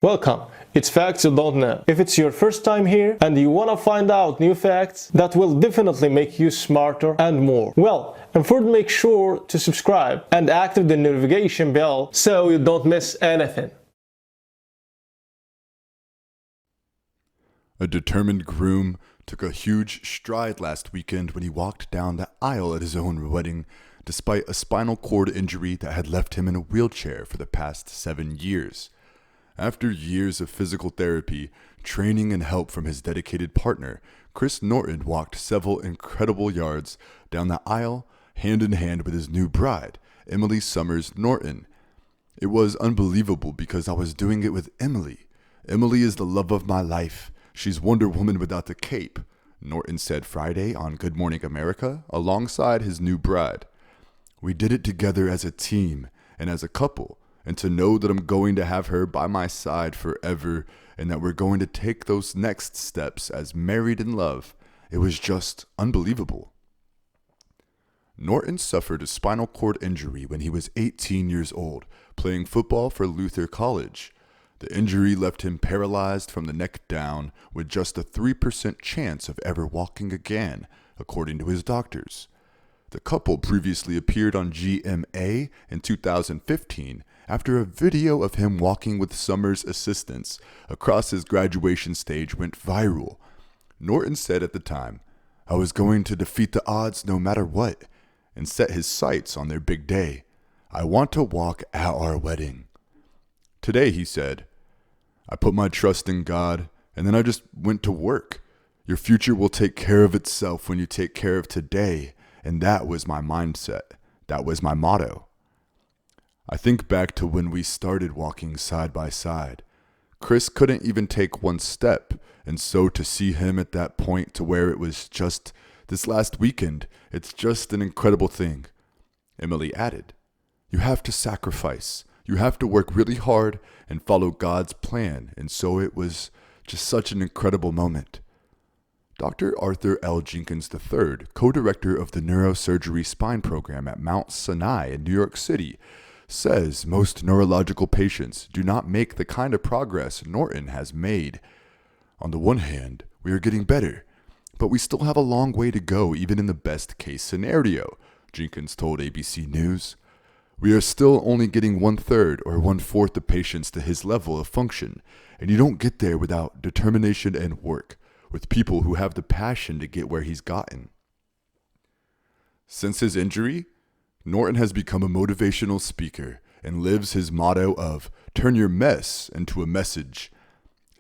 Welcome! It's Facts You Don't Know. If it's your first time here and you want to find out new facts that will definitely make you smarter and more, well, and first make sure to subscribe and activate the notification bell so you don't miss anything. A determined groom took a huge stride last weekend when he walked down the aisle at his own wedding, despite a spinal cord injury that had left him in a wheelchair for the past 7 years. After years of physical therapy, training, and help from his dedicated partner, Chris Norton walked several incredible yards down the aisle, hand in hand with his new bride, Emily Summers Norton. It was unbelievable because I was doing it with Emily. Emily is the love of my life. She's Wonder Woman without the cape, Norton said Friday on Good Morning America alongside his new bride. We did it together as a team and as a couple, and to know that I'm going to have her by my side forever and that we're going to take those next steps as married in love, it was just unbelievable. Norton suffered a spinal cord injury when he was 18 years old, playing football for Luther College. The injury left him paralyzed from the neck down with just a 3% chance of ever walking again, according to his doctors. The couple previously appeared on GMA in 2015 after a video of him walking with Summers' assistance across his graduation stage went viral. Norton said at the time, "I was going to defeat the odds no matter what," and set his sights on their big day. "I want to walk at our wedding." Today, he said, "I put my trust in God, and then I just went to work. Your future will take care of itself when you take care of today, and that was my mindset. That was my motto." I think back to when we started walking side by side. Chris couldn't even take one step, and so to see him at that point to where it was just this last weekend, it's just an incredible thing. Emily added, "You have to sacrifice. You have to work really hard and follow God's plan, and so it was just such an incredible moment." Dr. Arthur L. Jenkins III, co-director of the Neurosurgery Spine Program at Mount Sinai in New York City, says most neurological patients do not make the kind of progress Norton has made. On the one hand, we are getting better, but we still have a long way to go even in the best case scenario, Jenkins told ABC News. We are still only getting 1/3 or 1/4 of patients to his level of function, and you don't get there without determination and work, with people who have the passion to get where he's gotten. Since his injury, Norton has become a motivational speaker and lives his motto of "turn your mess into a message."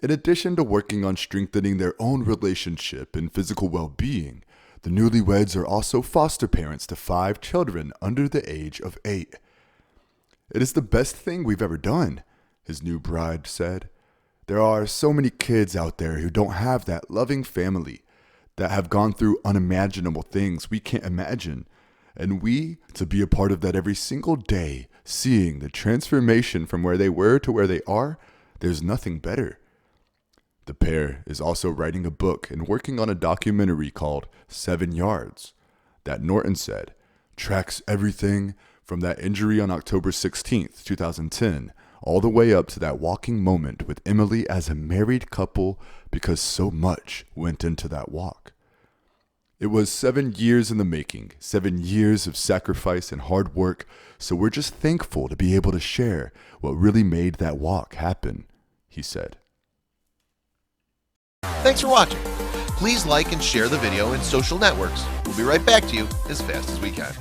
In addition to working on strengthening their own relationship and physical well-being, the newlyweds are also foster parents to 5 children under the age of 8. "It is the best thing we've ever done," his new bride said. "There are so many kids out there who don't have that loving family, that have gone through unimaginable things we can't imagine. And we, to be a part of that every single day, seeing the transformation from where they were to where they are, there's nothing better." The pair is also writing a book and working on a documentary called 7 Yards that Norton said tracks everything from that injury on October 16th, 2010, all the way up to that walking moment with Emily as a married couple, because so much went into that walk. It was 7 years in the making, 7 years of sacrifice and hard work, so we're just thankful to be able to share what really made that walk happen, he said. Thanks for watching. Please like and share the video in social networks. We'll be right back to you as fast as we can.